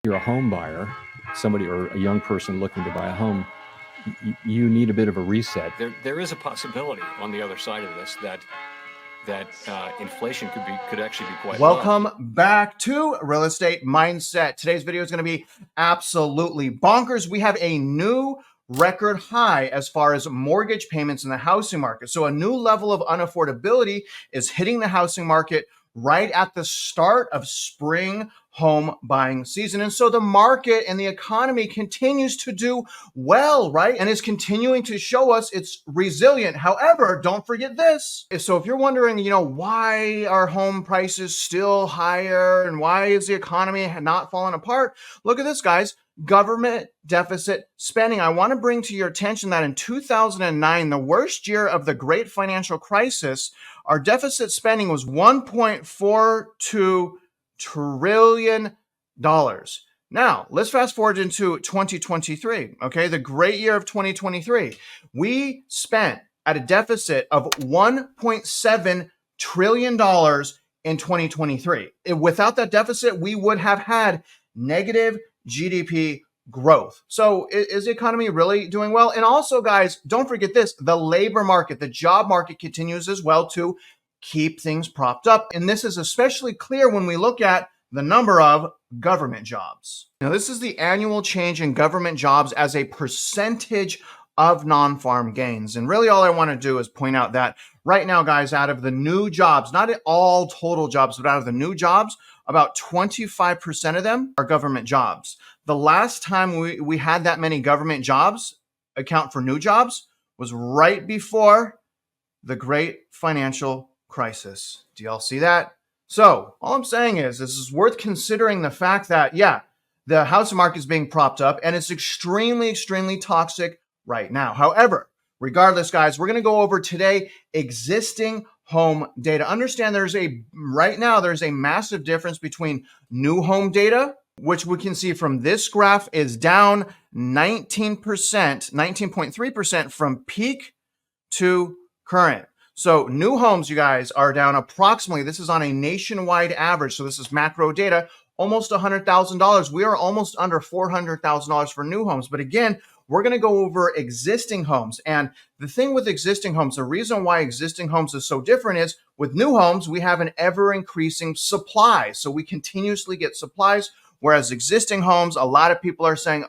you're a home buyer, somebody or a young person looking to buy a home, you need a bit of a reset. There is a possibility on the other side of this that inflation could actually be quite low. Welcome back to Real Estate Mindset. Today's video is going to be absolutely bonkers. We have a new record high as far as mortgage payments in the housing market. So a new level of unaffordability is hitting the housing market right at the start of spring home buying season. And so the market and the economy continues to do well, right? And is continuing to show us it's resilient. However, don't forget this. So if you're wondering, why are home prices still higher and why is the economy not falling apart? Look at this, guys. Government deficit spending. I want to bring to your attention that in 2009, the worst year of the great financial crisis, our deficit spending was $1.42 trillion. Now, let's fast forward into 2023, okay? The great year of 2023. We spent at a deficit of $1.7 trillion in 2023. Without that deficit, we would have had negative GDP growth. So is the economy really doing well? And also, guys, don't forget this, the labor market, the job market continues as well to keep things propped up. And this is especially clear when we look at the number of government jobs. Now, this is the annual change in government jobs as a percentage of non-farm gains. And really all I want to do is point out that right now, guys, out of the new jobs, not all total jobs, but out of the new jobs, about 25% of them are government jobs. The last time we had that many government jobs account for new jobs was right before the great financial crisis. Do y'all see that? So all I'm saying is this is worth considering the fact that, the housing market is being propped up and it's extremely, extremely toxic right now. However, regardless, guys, we're going to go over today existing home data. Understand right now there's a massive difference between new home data, which we can see from this graph is down 19.3% from peak to current. So new homes, you guys, are down approximately, this is on a nationwide average, so this is macro data, almost $100,000. We are almost under $400,000 for new homes. But again, we're going to go over existing homes. And the thing with existing homes, the reason why existing homes is so different is with new homes, we have an ever increasing supply. So we continuously get supplies, whereas existing homes, a lot of people are saying,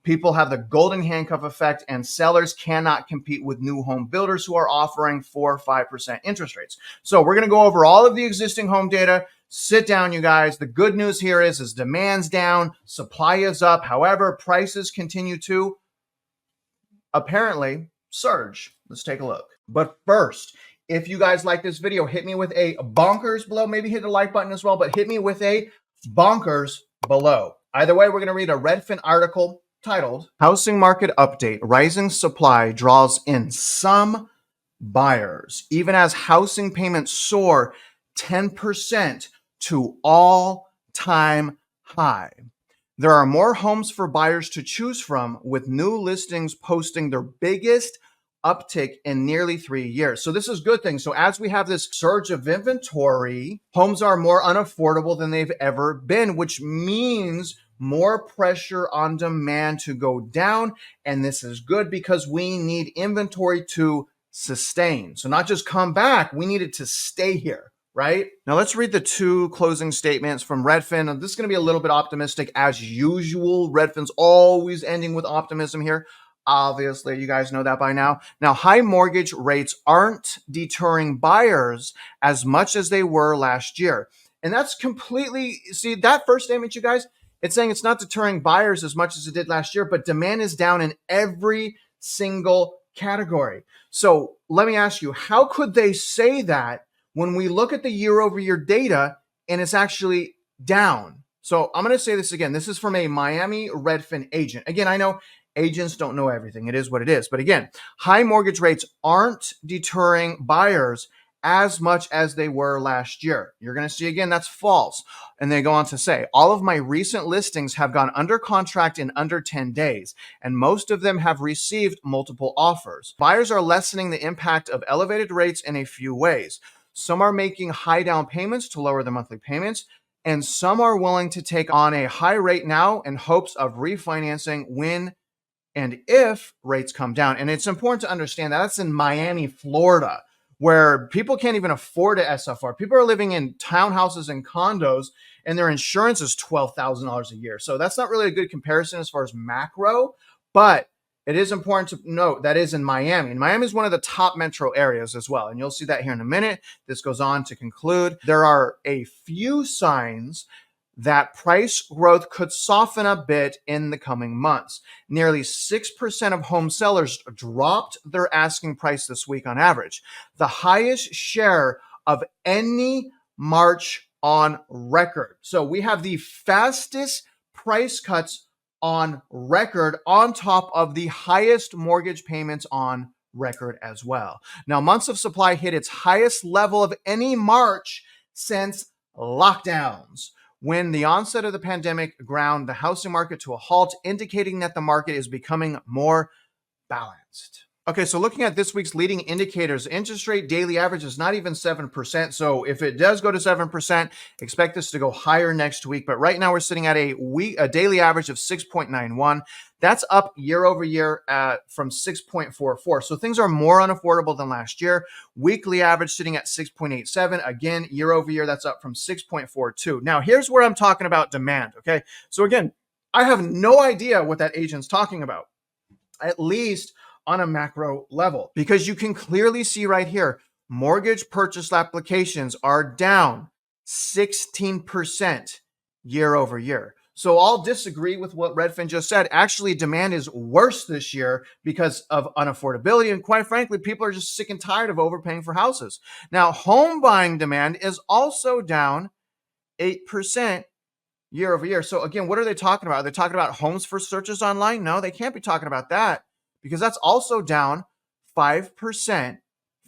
people have the golden handcuff effect and sellers cannot compete with new home builders who are offering 4 or 5% interest rates. So we're going to go over all of the existing home data. Sit down, you guys. The good news here is demand's down, supply is up. However, prices continue to apparently surge. Let's take a look. But first, if you guys like this video, hit me with a bonkers below. Maybe hit the like button as well, but hit me with a bonkers below. Either way, we're going to read a Redfin article titled Housing Market Update, Rising Supply Draws in Some Buyers, even as housing payments soar 10% to all-time high. There are more homes for buyers to choose from, with new listings posting their biggest uptick in nearly 3 years. So this is a good thing. So as we have this surge of inventory, homes are more unaffordable than they've ever been, which means more pressure on demand to go down. And this is good because we need inventory to sustain. So not just come back, we need it to stay here, right? Now let's read the two closing statements from Redfin. This is going to be a little bit optimistic as usual. Redfin's always ending with optimism here. Obviously, you guys know that by now. Now, high mortgage rates aren't deterring buyers as much as they were last year. And that's completely, see, that first statement, you guys, it's saying it's not deterring buyers as much as it did last year, but demand is down in every single category. So let me ask you, how could they say that when we look at the year-over-year data and it's actually down? So I'm going to say this again. This is from a Miami Redfin agent. Again, I know agents don't know everything. It is what it is. But again, high mortgage rates aren't deterring buyers as much as they were last year. You're going to see again, that's false. And they go on to say, all of my recent listings have gone under contract in under 10 days, and most of them have received multiple offers. Buyers are lessening the impact of elevated rates in a few ways. Some are making high down payments to lower their monthly payments. and some are willing to take on a high rate now in hopes of refinancing when and if rates come down. And it's important to understand that that's in Miami, Florida, where people can't even afford a SFR. People are living in townhouses and condos, and their insurance is $12,000 a year. So that's not really a good comparison as far as macro, but it is important to note that is in Miami. And Miami is one of the top metro areas as well. And you'll see that here in a minute. This goes on to conclude. There are a few signs that price growth could soften a bit in the coming months. Nearly 6% of home sellers dropped their asking price this week on average, the highest share of any March on record. So we have the fastest price cuts on record on top of the highest mortgage payments on record as well. Now, months of supply hit its highest level of any March since lockdowns, when the onset of the pandemic ground the housing market to a halt, indicating that the market is becoming more balanced. Okay, so looking at this week's leading indicators, interest rate daily average is not even 7%. So if it does go to 7%, expect this to go higher next week. But right now we're sitting at a daily average of 6.91. That's up year over year from 6.44. So things are more unaffordable than last year. Weekly average sitting at 6.87. Again, year over year, that's up from 6.42. Now, here's where I'm talking about demand, okay? So again, I have no idea what that agent's talking about, at least on a macro level, because you can clearly see right here, mortgage purchase applications are down 16% year over year. So I'll disagree with what Redfin just said. Actually, demand is worse this year because of unaffordability. And quite frankly, people are just sick and tired of overpaying for houses. Now, home buying demand is also down 8% year over year. So again, what are they talking about? Are they talking about homes for searches online? No, they can't be talking about that, because that's also down 5%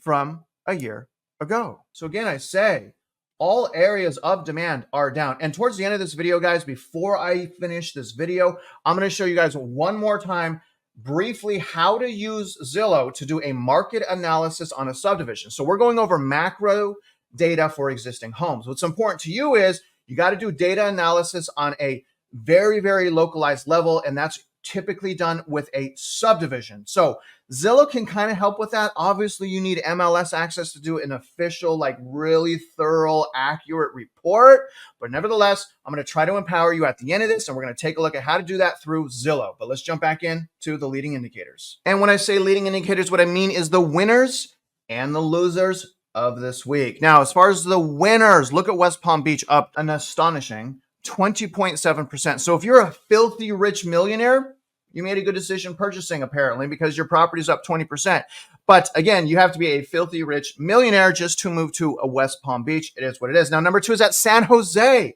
from a year ago. So again, I say all areas of demand are down. And towards the end of this video, guys, before I finish this video, I'm going to show you guys one more time briefly how to use Zillow to do a market analysis on a subdivision. So we're going over macro data for existing homes. What's important to you is you got to do data analysis on a very, very localized level, and that's typically done with a subdivision. So Zillow can kind of help with that. Obviously, you need MLS access to do an official, like really thorough, accurate report. But nevertheless, I'm going to try to empower you at the end of this, and we're going to take a look at how to do that through Zillow. But let's jump back into the leading indicators. And when I say leading indicators, what I mean is the winners and the losers of this week. Now, as far as the winners, look at West Palm Beach, up an astonishing 20.7%. So if you're a filthy rich millionaire, you made a good decision purchasing, apparently, because your property's up 20%. But again, you have to be a filthy rich millionaire just to move to a West Palm Beach. It is what it is. Now, number 2 is at San Jose.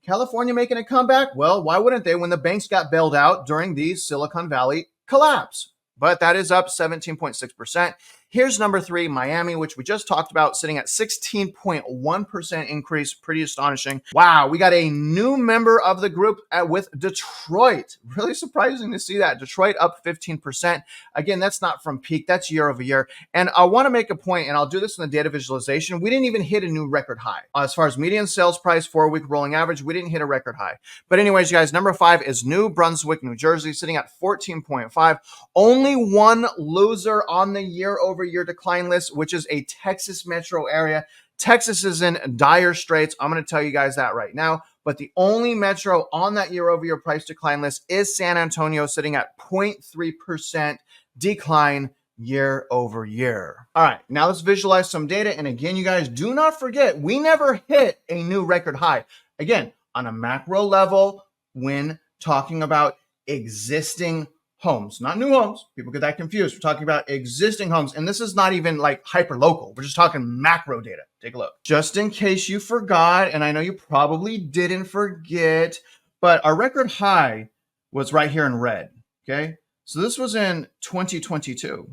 California making a comeback? Well, why wouldn't they when the banks got bailed out during the Silicon Valley collapse? But that is up 17.6%. Here's number 3, Miami, which we just talked about, sitting at 16.1% increase. Pretty astonishing. Wow, we got a new member of the group with Detroit. Really surprising to see that. Detroit up 15%. Again, that's not from peak. That's year over year. And I want to make a point, and I'll do this in the data visualization. We didn't even hit a new record high. As far as median sales price, 4-week rolling average, we didn't hit a record high. But anyways, guys, number 5 is New Brunswick, New Jersey, sitting at 14.5. Only one loser on the year over year decline list, which is a Texas metro area. Texas is in dire straits. I'm going to tell you guys that right now. But the only metro on that year over year price decline list is San Antonio, sitting at 0.3% decline year over year. All right, now let's visualize some data. And again, you guys, do not forget, we never hit a new record high. Again, on a macro level, when talking about existing homes, not new homes. People get that confused. We're talking about existing homes. And this is not even like hyper local. We're just talking macro data. Take a look. Just in case you forgot, and I know you probably didn't forget, but our record high was right here in red. Okay. So this was in 2022.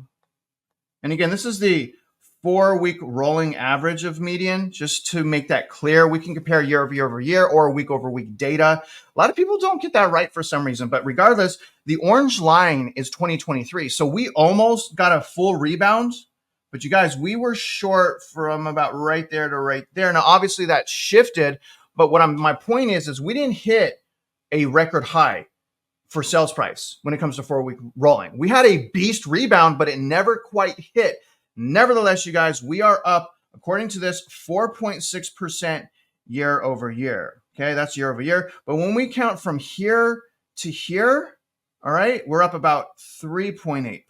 And again, this is the 4-week rolling average of median. Just to make that clear, we can compare year over year or week over week data. A lot of people don't get that right for some reason, but regardless, the orange line is 2023. So we almost got a full rebound, but you guys, we were short from about right there to right there. Now, obviously that shifted But my point is we didn't hit a record high for sales price when it comes to 4-week rolling. We had a beast rebound, but it never quite hit. Nevertheless, you guys, we are up, according to this, 4.6% year over year. Okay, that's year over year. But when we count from here to here, all right, we're up about 3.8%.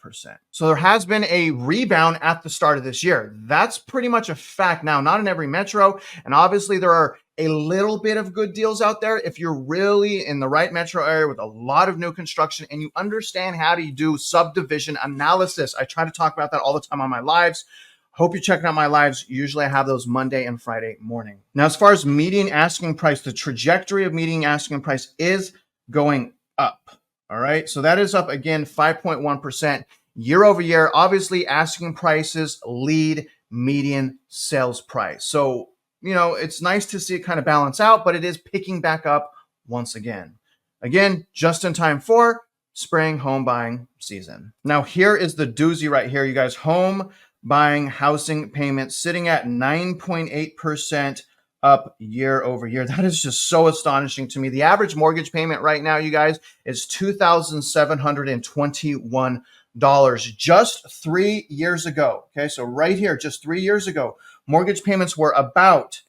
So there has been a rebound at the start of this year. That's pretty much a fact. Now, not in every metro. And obviously there are a little bit of good deals out there. If you're really in the right metro area with a lot of new construction and you understand how to do subdivision analysis. I try to talk about that all the time on my lives. Hope you're checking out my lives. Usually I have those Monday and Friday morning. Now, as far as median asking price, the trajectory of median asking price is going up. All right, so that is up again 5.1% year over year. Obviously, asking prices lead median sales price. So, you know, it's nice to see it kind of balance out, but it is picking back up once again. Again, just in time for spring home buying season. Now, here is the doozy right here, you guys. Home buying housing payments sitting at 9.8% up year over year. That is just so astonishing to me. The average mortgage payment right now, you guys, is $2,721 just 3 years ago. Okay, so right here, just 3 years ago, mortgage payments were about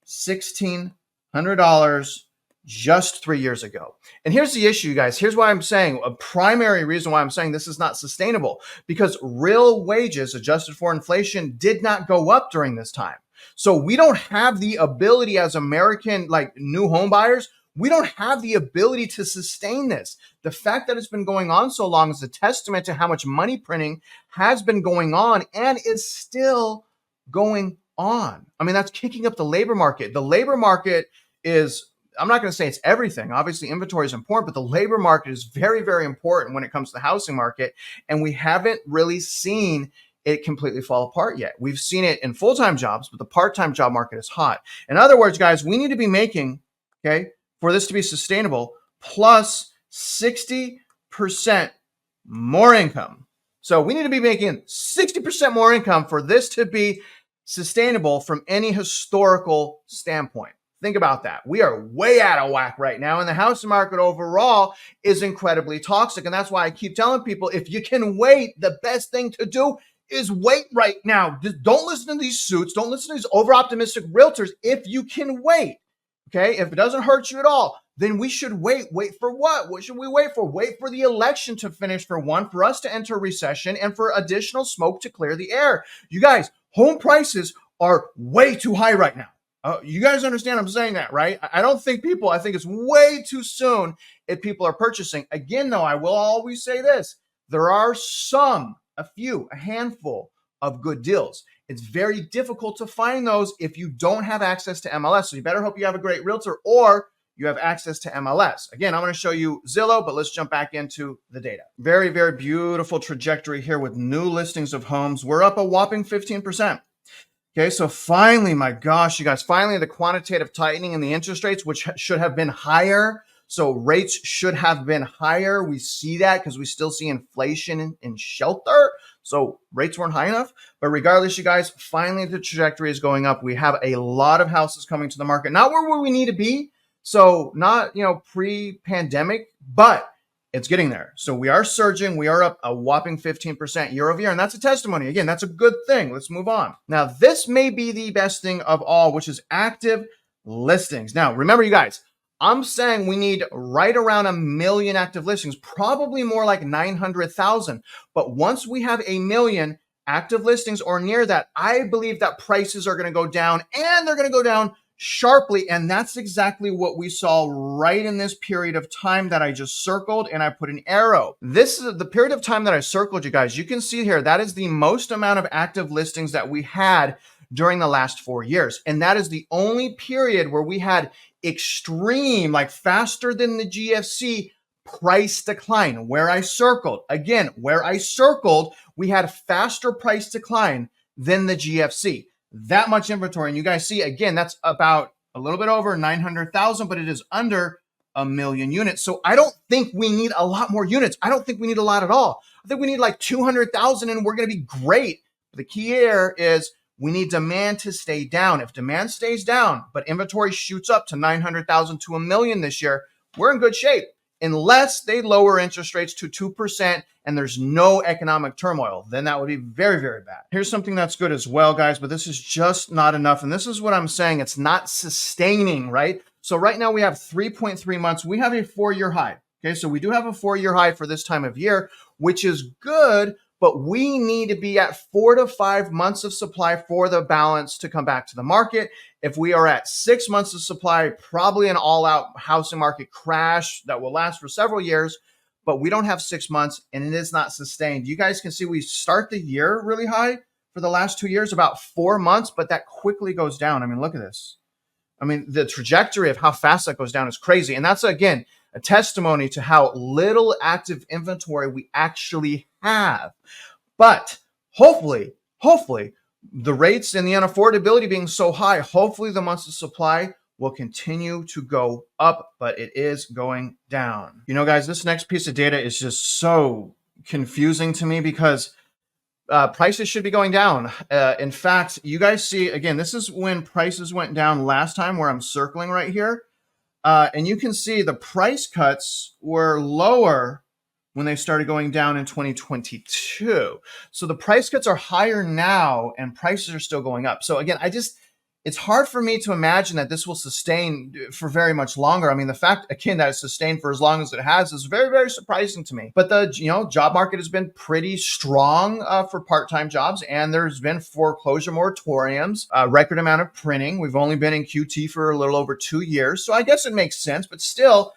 $1,600 just 3 years ago. And here's the issue, guys. Here's why I'm saying, a primary reason why I'm saying this is not sustainable, because real wages adjusted for inflation did not go up during this time. So we don't have the ability as American, like new home buyers, we don't have the ability to sustain this. The fact that it's been going on so long is a testament to how much money printing has been going on and is still going on. I mean, that's kicking up the labor market. The labor market is, I'm not going to say it's everything. Obviously, inventory is important, but the labor market is very, very important when it comes to the housing market. And we haven't really seen it completely fall apart yet. We've seen it in full-time jobs, but the part-time job market is hot. In other words, guys, we need to be making, okay, for this to be sustainable, plus 60% more income. So we need to be making 60% more income for this to be sustainable from any historical standpoint. Think about that. We are way out of whack right now, and the housing market overall is incredibly toxic. And that's why I keep telling people, if you can wait, the best thing to do is wait right now. Just don't listen to these suits. Don't listen to these over-optimistic realtors. If you can wait, okay, if it doesn't hurt you at all, then we should wait. Wait for what? What should we wait for? Wait for the election to finish, for one, for us to enter a recession, and for additional smoke to clear the air. You guys, home prices are way too high right now. You guys understand I'm saying that, right? I think it's way too soon if people are purchasing. Again, though, I will always say this. There are a handful of good deals. It's very difficult to find those if you don't have access to MLS. So you better hope you have a great realtor or you have access to MLS. Again, I'm going to show you Zillow, but let's jump back into the data. Very, very beautiful trajectory here with new listings of homes. We're up a whopping 15%. Okay, so finally, my gosh, you guys, finally the quantitative tightening in the interest rates, which should have been higher. So rates should have been higher. We see that because we still see inflation in shelter. So rates weren't high enough. But regardless, you guys, finally the trajectory is going up. We have a lot of houses coming to the market. Not where we need to be. So not, pre-pandemic, but it's getting there. So we are surging. We are up a whopping 15% year over year. And that's a testimony. Again, that's a good thing. Let's move on. Now, this may be the best thing of all, which is active listings. Now, remember, you guys, I'm saying we need right around 1 million active listings, probably more like 900,000. But once we have 1 million active listings or near that, I believe that prices are going to go down, and they're going to go down sharply. And that's exactly what we saw right in this period of time that I just circled and I put an arrow. This is the period of time that I circled, you guys. You can see here, that is the most amount of active listings that we had during the last 4 years. And that is the only period where we had extreme, like faster than the GFC price decline. Where I circled, we had faster price decline than the GFC. That much inventory. And you guys see, again, that's about a little bit over 900,000, but it is under 1 million units. So I don't think we need a lot more units. I don't think we need a lot at all. I think we need like 200,000 and we're going to be great. The key here is We need demand to stay down. If demand stays down, but inventory shoots up to 900,000 to 1 million this year, we're in good shape. Unless they lower interest rates to 2% and there's no economic turmoil, then that would be very, very bad. Here's something that's good as well, guys, but this is just not enough. And this is what I'm saying. It's not sustaining, right? So right now we have 3.3 months. We have a 4-year high. Okay, so we do have a 4-year high for this time of year, which is good, but we need to be at 4 to 5 months of supply for the balance to come back to the market. If we are at 6 months of supply, probably an all-out housing market crash that will last for several years, but we don't have 6 months and it is not sustained. You guys can see we start the year really high for the last 2 years, about 4 months, but that quickly goes down. I mean, look at this. I mean, the trajectory of how fast that goes down is crazy. And that's, again, a testimony to how little active inventory we actually have. But hopefully, the rates and the unaffordability being so high, hopefully the months of supply will continue to go up, but it is going down. You know, guys, this next piece of data is just so confusing to me because prices should be going down. In fact, you guys see, again, this is when prices went down last time where I'm circling right here. And you can see the price cuts were lower when they started going down in 2022. So the price cuts are higher now and prices are still going up. So again, it's hard for me to imagine that this will sustain for very much longer. I mean, the fact, again, that it's sustained for as long as it has is very, very surprising to me. But the job market has been pretty strong for part-time jobs, and there's been foreclosure moratoriums, record amount of printing. We've only been in QT for a little over 2 years. So I guess it makes sense, but still,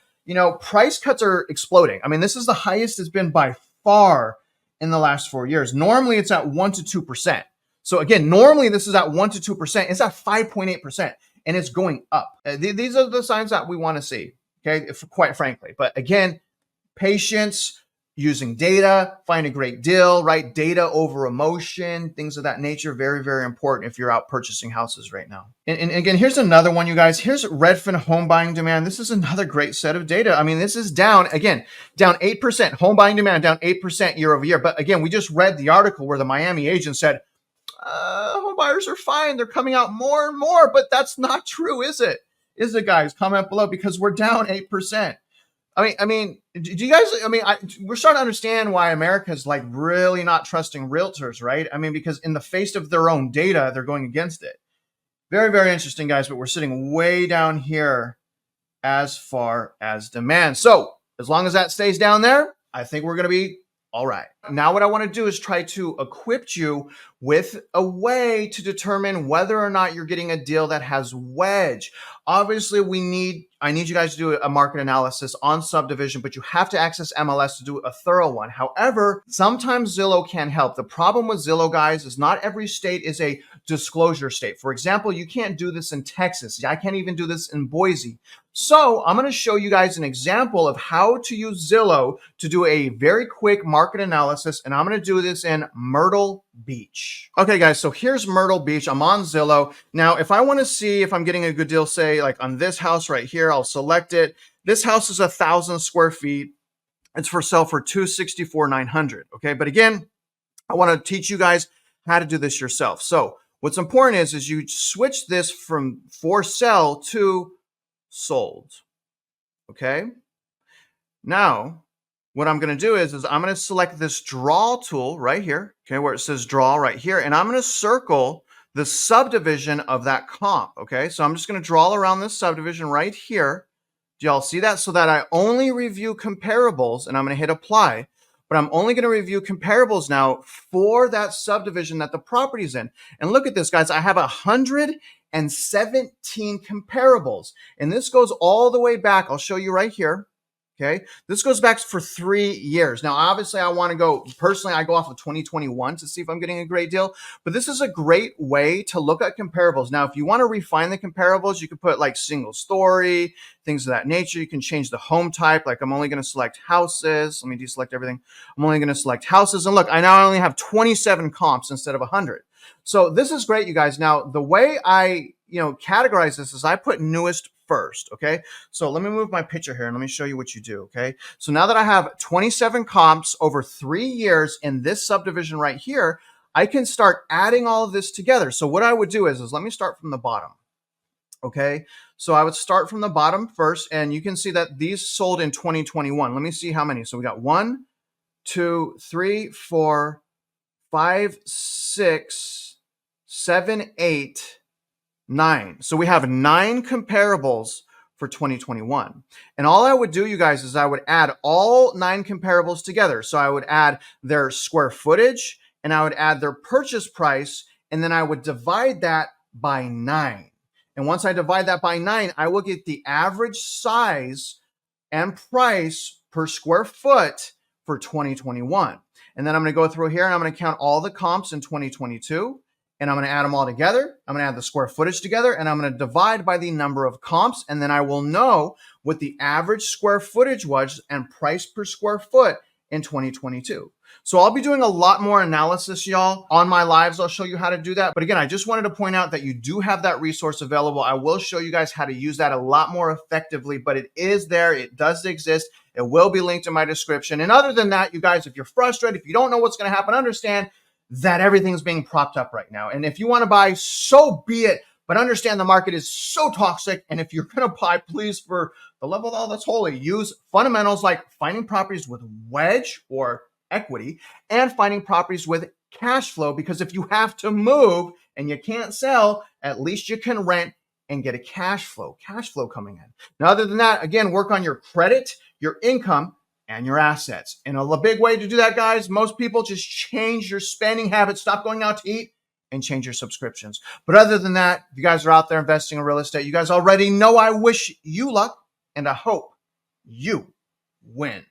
price cuts are exploding. I mean, this is the highest it's been by far in the last 4 years. Normally it's at 1 to 2%. So again, normally this is at 1 to 2%. It's at 5.8% and it's going up. These are the signs that we want to see, okay, quite frankly. But again, patience, using data, find a great deal, right? Data over emotion, things of that nature. Very, very important if you're out purchasing houses right now. And again, here's another one, you guys. Here's Redfin home buying demand. This is another great set of data. I mean, this is down 8%. Home buying demand down 8% year over year. But again, we just read the article where the Miami agent said, home buyers are fine. They're coming out more and more, but that's not true, is it? Is it, guys? Comment below because we're down 8%. I mean, do you guys, we're starting to understand why America's like really not trusting realtors, right? I mean, because in the face of their own data, they're going against it. Very, very interesting, guys, but we're sitting way down here as far as demand. So as long as that stays down there, I think we're going to be all right. Now what I want to do is try to equip you with a way to determine whether or not you're getting a deal that has wedge. Obviously, I need you guys to do a market analysis on subdivision, but you have to access MLS to do a thorough one. However, sometimes Zillow can help. The problem with Zillow, guys, is not every state is a disclosure state. For example, you can't do this in Texas. I can't even do this in Boise. So I'm going to show you guys an example of how to use Zillow to do a very quick market analysis. And I'm going to do this in Myrtle Beach. Okay, guys, so here's Myrtle Beach. I'm on Zillow. Now, if I want to see if I'm getting a good deal, say like on this house right here, I'll select it. This house is 1,000 square feet. It's for sale for $264,900. Okay, but again, I want to teach you guys how to do this yourself. So what's important is you switch this from for sale to sold. Okay. Now, what I'm going to do is I'm going to select this draw tool right here. Okay. Where it says draw right here. And I'm going to circle the subdivision of that comp. Okay. So I'm just going to draw around this subdivision right here. Do y'all see that? So that I only review comparables, and I'm going to hit apply, but I'm only going to review comparables now for that subdivision that the property's in. And look at this, guys. I have 117 comparables, and this goes all the way back. I'll show you right here. Okay, this goes back for 3 years. Now, obviously, I want to go, personally, I go off of 2021 to see if I'm getting a great deal, but this is a great way to look at comparables. Now, if you want to refine the comparables, you could put like single story, things of that nature. You can change the home type. Like I'm only going to select houses. Let me deselect everything. I'm only going to select houses. And look, I now only have 27 comps instead of 100. So this is great, you guys. Now, the way I, categorize this is I put newest first. Okay. So let me move my picture here and let me show you what you do. Okay. So now that I have 27 comps over 3 years in this subdivision right here, I can start adding all of this together. So what I would do is let me start from the bottom. Okay, so I would start from the bottom first, and you can see that these sold in 2021. Let me see how many. So we got 1, 2, 3, 4, 5, 6, 7, 8, 9. So we have 9 comparables for 2021. And all I would do, you guys, is I would add all 9 comparables together. So I would add their square footage, and I would add their purchase price, and then I would divide that by 9. And once I divide that by 9, I will get the average size and price per square foot for 2021. And then I'm going to go through here and I'm going to count all the comps in 2022. And I'm going to add them all together. I'm going to add the square footage together, and I'm going to divide by the number of comps. And then I will know what the average square footage was and price per square foot in 2022. So I'll be doing a lot more analysis, y'all. On my lives, I'll show you how to do that. But again, I just wanted to point out that you do have that resource available. I will show you guys how to use that a lot more effectively, but it is there. It does exist. It will be linked in my description. And other than that, you guys, if you're frustrated, if you don't know what's going to happen, understand that everything's being propped up right now. And if you want to buy, so be it. But understand the market is so toxic. And if you're going to buy, please, for the love of all that's holy, use fundamentals like finding properties with wedge or equity and finding properties with cash flow. Because if you have to move and you can't sell, at least you can rent and get a cash flow coming in. Now, other than that, again, work on your credit, your income, and your assets. And a big way to do that, guys, most people just change your spending habits, stop going out to eat, and change your subscriptions. But other than that, if you guys are out there investing in real estate, you guys already know I wish you luck, and I hope you win.